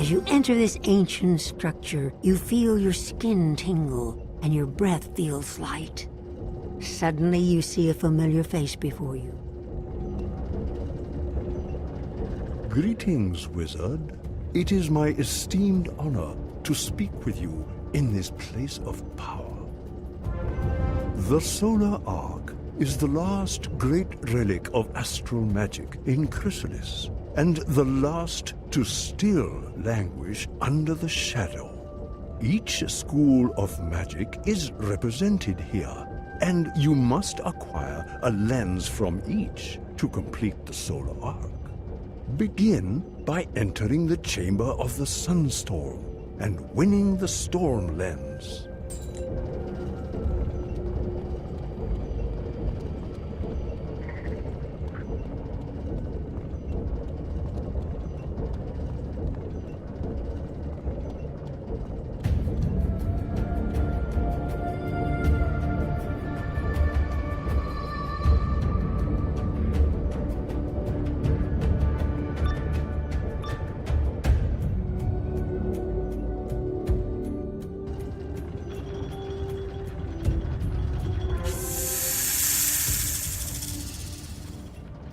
As you enter this ancient structure, you feel your skin tingle and your breath feels light. Suddenly, you see a familiar face before you. Greetings, Wizard. It is my esteemed honor to speak with you in this place of power. The Solar Ark is the last great relic of astral magic in Chrysalis, and the last to still languish under the shadow. Each school of magic is represented here, and you must acquire a lens from each to complete the Solar Ark. Begin by entering the Chamber of the Sunstorm and winning the Storm Lens.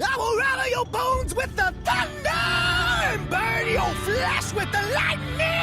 I will rattle your bones with the thunder and burn your flesh with the lightning!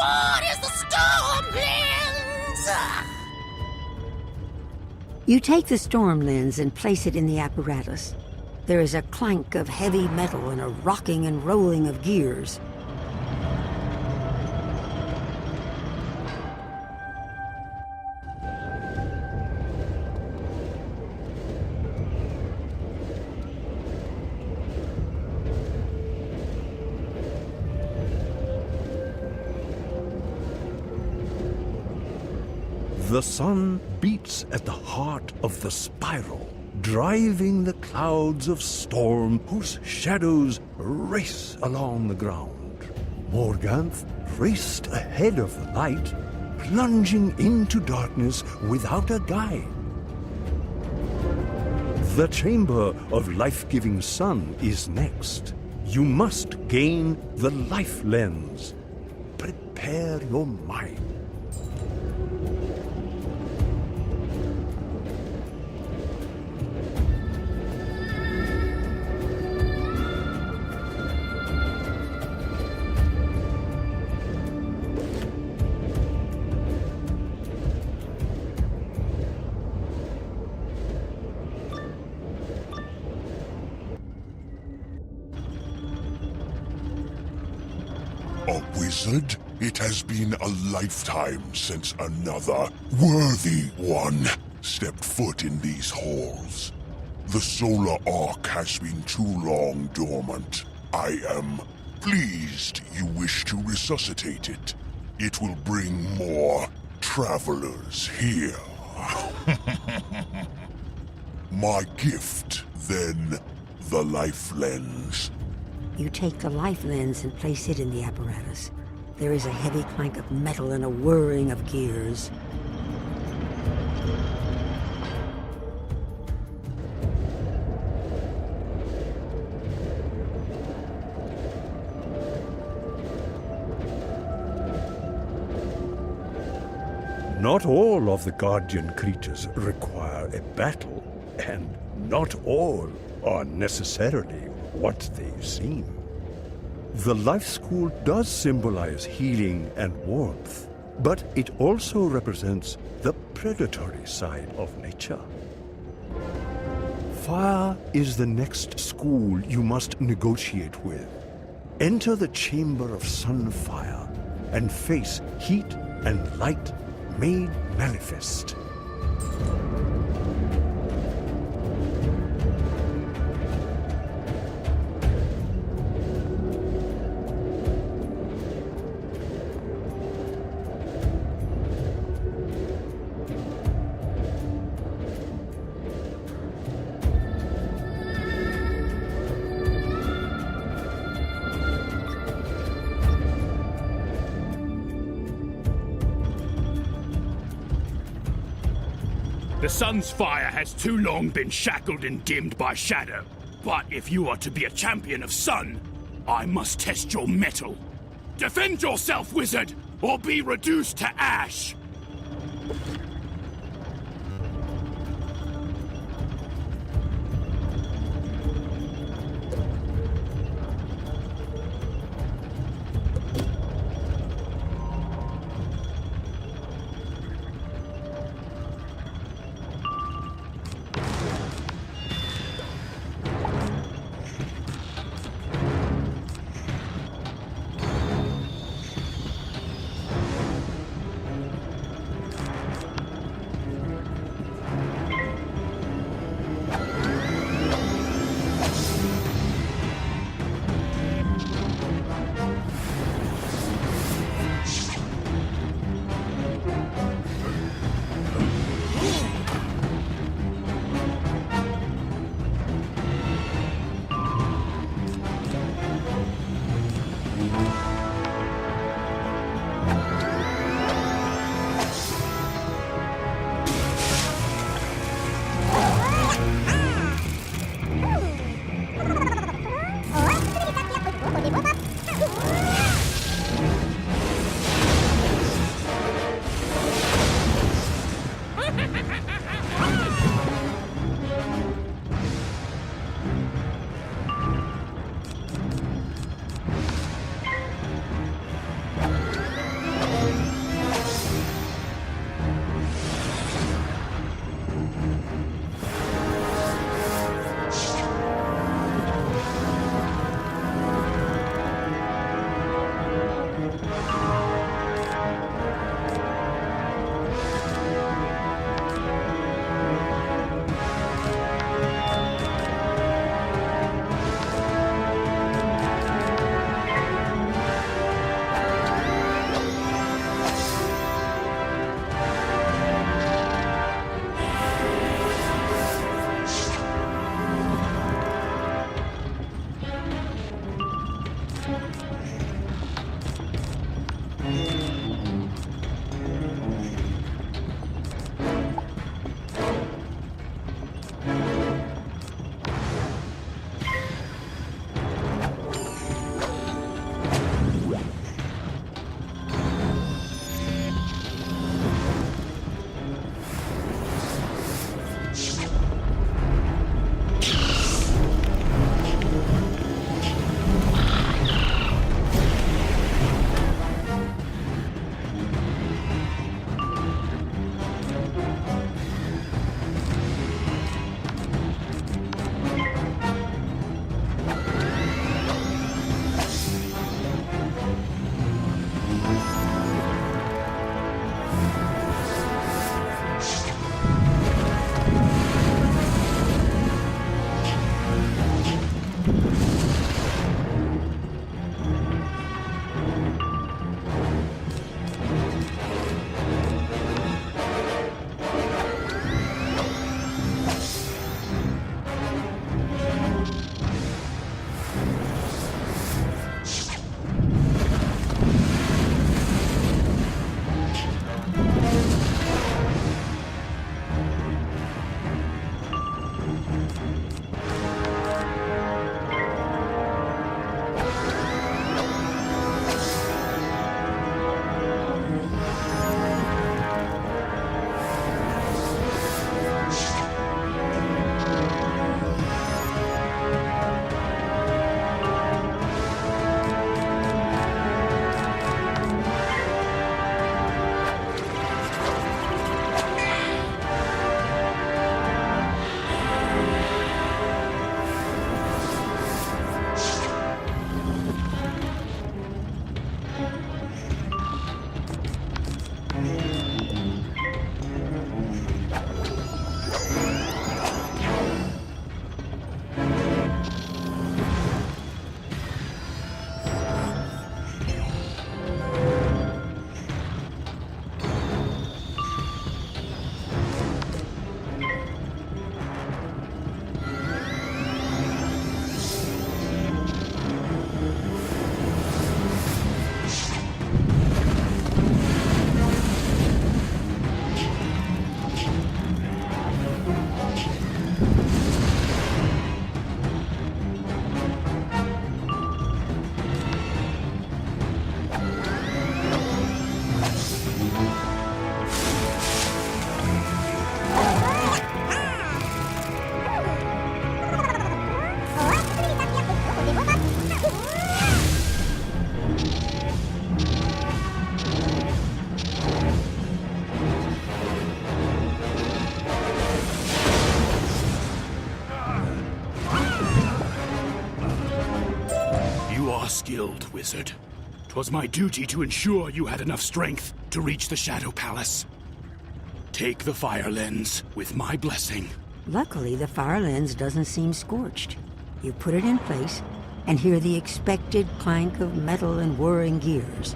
What is the storm lens? You take the storm lens and place it in the apparatus. There is a clank of heavy metal and a rocking and rolling of gears. The sun beats at the heart of the spiral, driving the clouds of storm whose shadows race along the ground. Morganth raced ahead of the light, plunging into darkness without a guide. The Chamber of Life-Giving Sun is next. You must gain the Life Lens. Prepare your mind. A wizard? It has been a lifetime since another worthy one stepped foot in these halls. The solar arc has been too long dormant. I am pleased you wish to resuscitate it. It will bring more travelers here. My gift, then, the life lens. You take the life lens and place it in the apparatus. There is a heavy clank of metal and a whirring of gears. Not all of the Guardian creatures require a battle, and not all are necessarily what they seem. The Life School does symbolize healing and warmth, but it also represents the predatory side of nature. Fire is the next school you must negotiate with. Enter the Chamber of Sunfire and face heat and light made manifest. The sun's fire has too long been shackled and dimmed by shadow. But if you are to be a champion of sun, I must test your mettle. Defend yourself, wizard, or be reduced to ash! are skilled, wizard. 'Twas my duty to ensure you had enough strength to reach the Shadow Palace. Take the fire lens with my blessing. Luckily, the fire lens doesn't seem scorched. You put it in place and hear the expected clank of metal and whirring gears.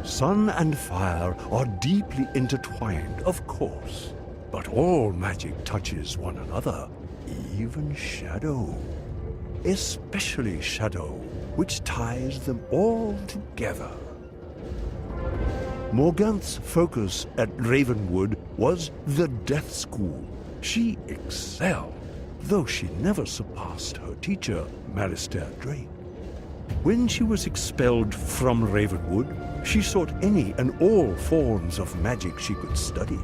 Sun and fire are deeply intertwined, of course, but all magic touches one another, even shadow. Especially shadow, which ties them all together. Morganth's focus at Ravenwood was the Death School. She excelled, though she never surpassed her teacher, Malistaire Drake. When she was expelled from Ravenwood, she sought any and all forms of magic she could study.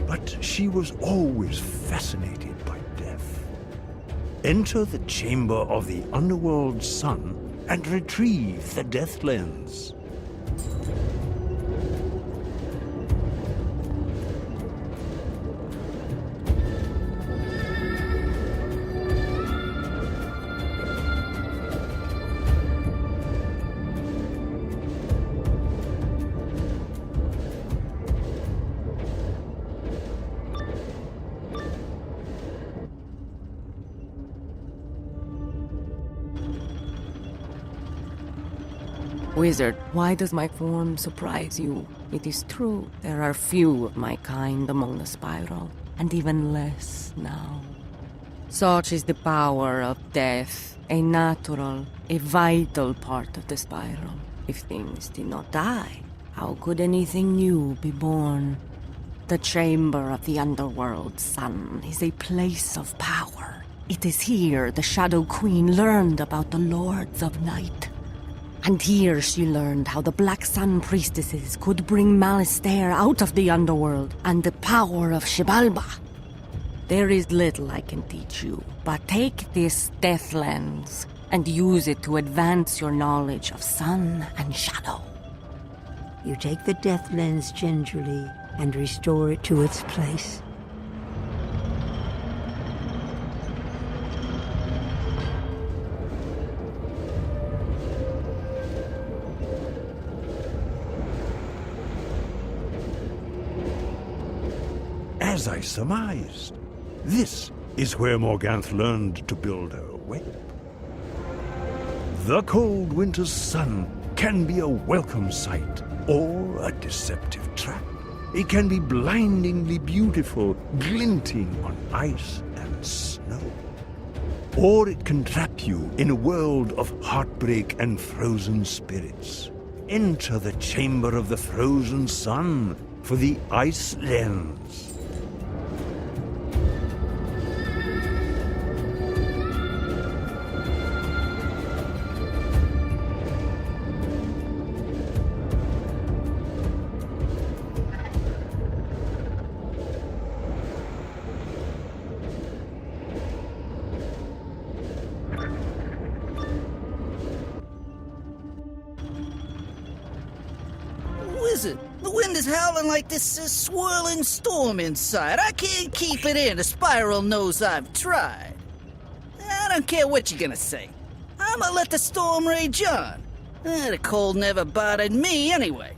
But she was always fascinated by death. Enter the chamber of the underworld sun and retrieve the death lens. Wizard, why does my form surprise you? It is true, there are few of my kind among the Spiral, and even less now. Such is the power of death, a natural, a vital part of the Spiral. If things did not die, how could anything new be born? The chamber of the underworld sun is a place of power. It is here the Shadow Queen learned about the Lords of Night. And here she learned how the Black Sun priestesses could bring Malistaire out of the underworld and the power of Xibalba. There is little I can teach you, but take this death lens and use it to advance your knowledge of sun and shadow. You take the death lens gingerly and restore it to its place. As I surmised, this is where Morganth learned to build her web. The cold winter's sun can be a welcome sight or a deceptive trap. It can be blindingly beautiful, glinting on ice and snow. Or it can trap you in a world of heartbreak and frozen spirits. Enter the chamber of the frozen sun for the ice lens. Wizard, the wind is howling like this swirling storm inside. I can't keep it in. The Spiral knows I've tried. I don't care what you're gonna say. I'ma let the storm rage on. The cold never bothered me anyway.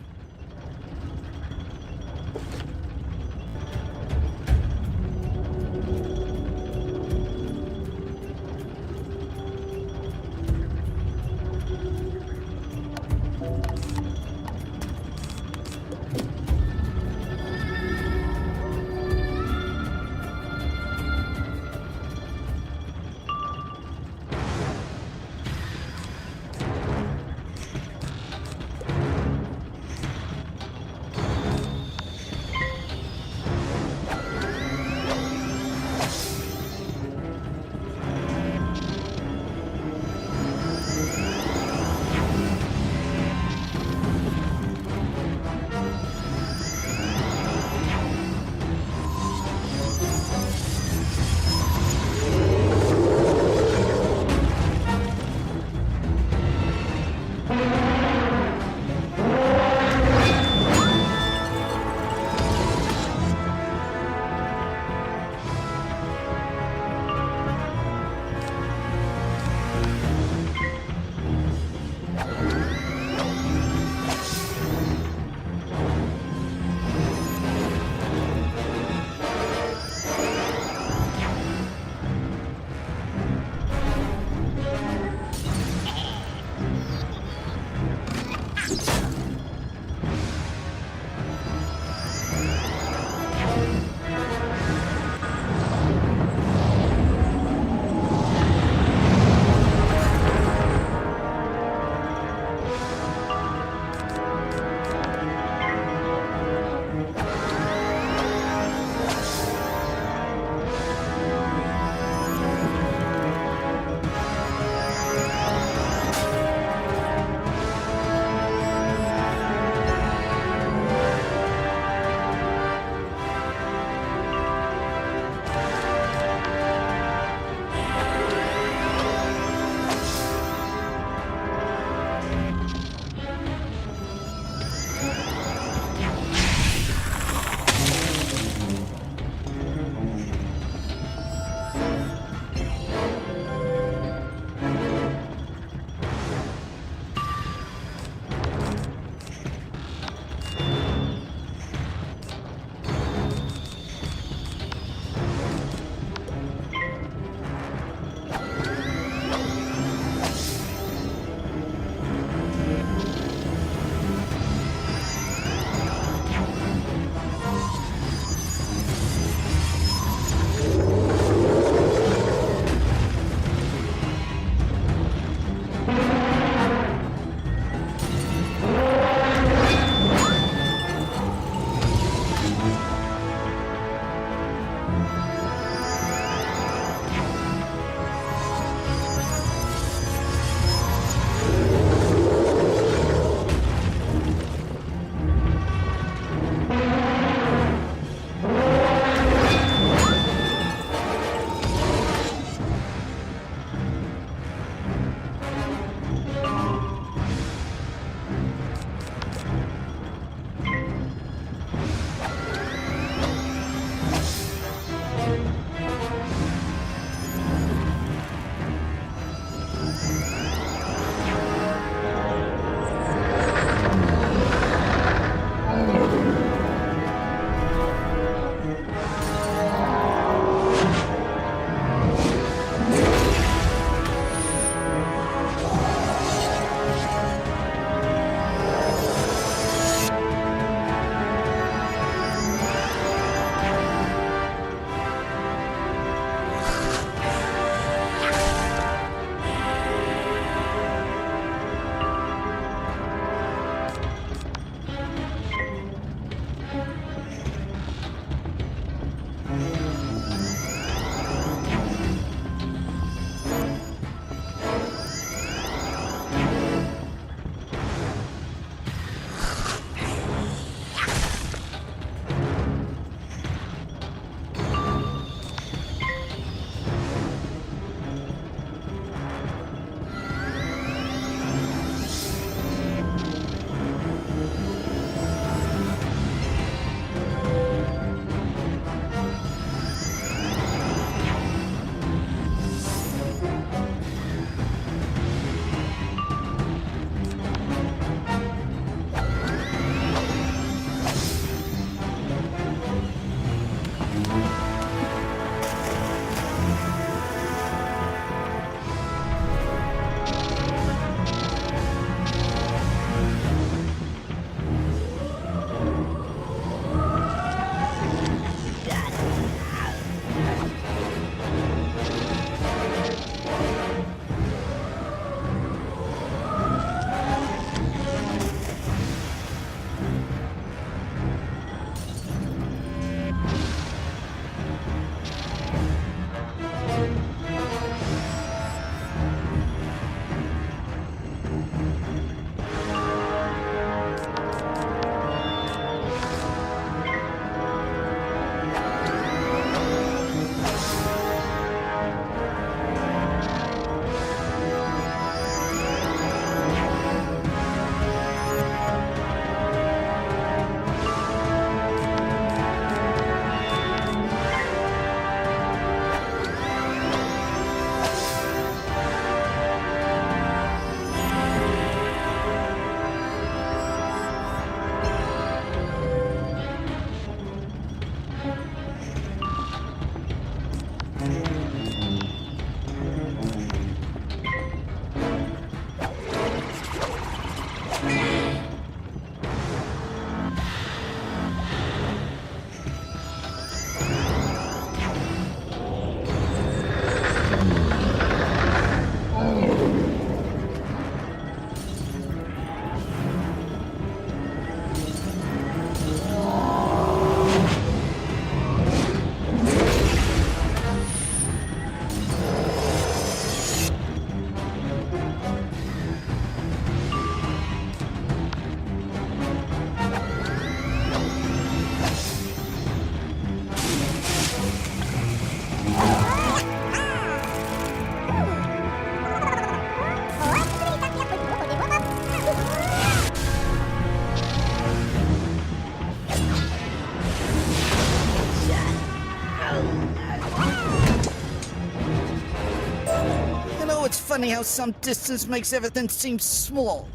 it's funny how some distance makes everything seem small.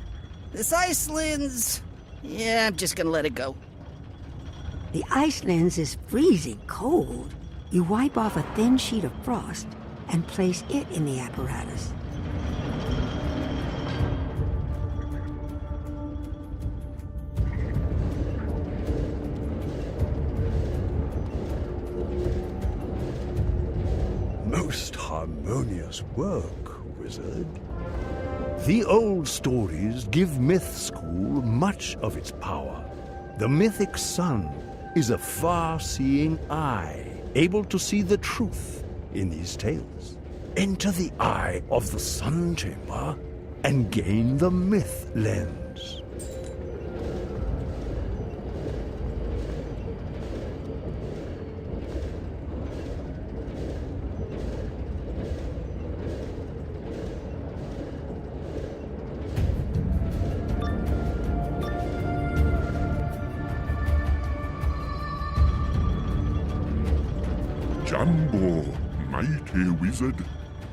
This ice lens... Yeah, I'm just gonna let it go. The ice lens is freezing cold. You wipe off a thin sheet of frost and place it in the apparatus. Most harmonious work, Wizard. The old stories give Myth School much of its power. The Mythic Sun is a far-seeing eye, able to see the truth in these tales. Enter the eye of the Sun Chamber and gain the Myth Lens. Jambo, mighty wizard.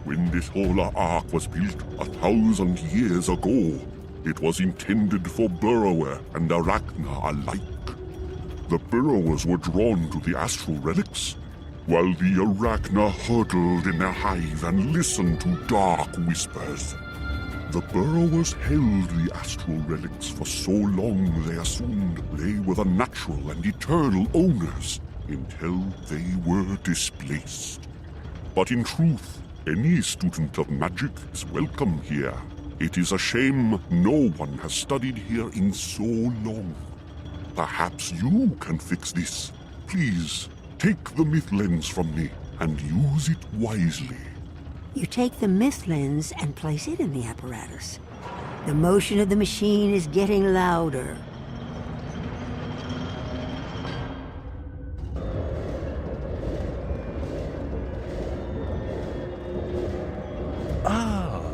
When this solar ark was built 1,000 years ago, it was intended for burrower and arachna alike. The burrowers were drawn to the astral relics, while the arachna huddled in their hive and listened to dark whispers. The burrowers held the astral relics for so long they assumed they were the natural and eternal owners, until they were displaced. But in truth, any student of magic is welcome here. It is a shame no one has studied here in so long. Perhaps you can fix this. Please, take the myth lens from me and use it wisely. You take the myth lens and place it in the apparatus. The motion of the machine is getting louder.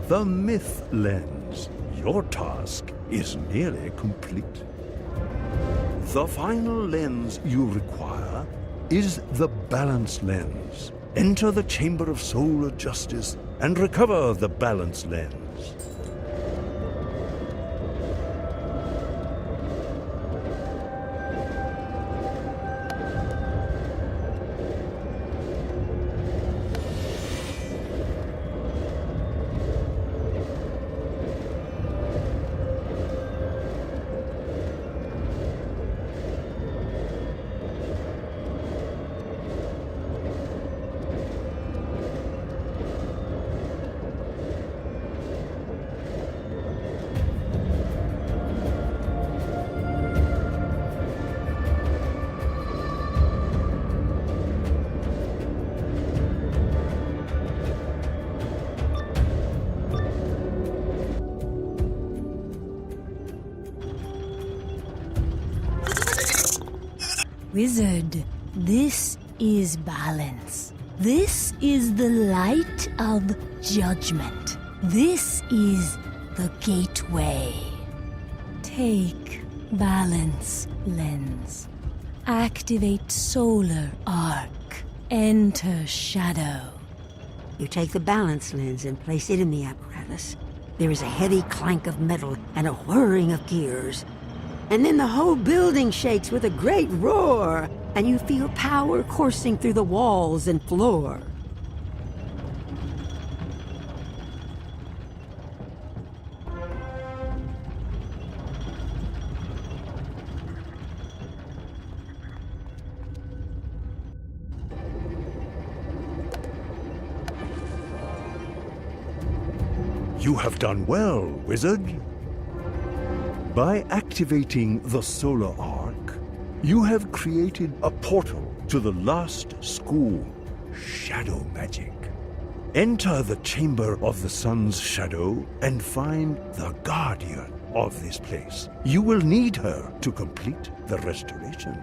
The Myth Lens. Your task is nearly complete. The final lens you require is the Balance Lens. Enter the Chamber of Solar Justice and recover the Balance Lens. Wizard, this is balance. This is the light of judgment. This is the gateway. Take balance lens. Activate solar arc. Enter shadow. You take the balance lens and place it in the apparatus. There is a heavy clank of metal and a whirring of gears. And then the whole building shakes with a great roar, and you feel power coursing through the walls and floor. You have done well, Wizard. By activating the solar arc, you have created a portal to the last school, shadow magic. Enter the Chamber of the Sun's shadow and find the guardian of this place. You will need her to complete the restoration.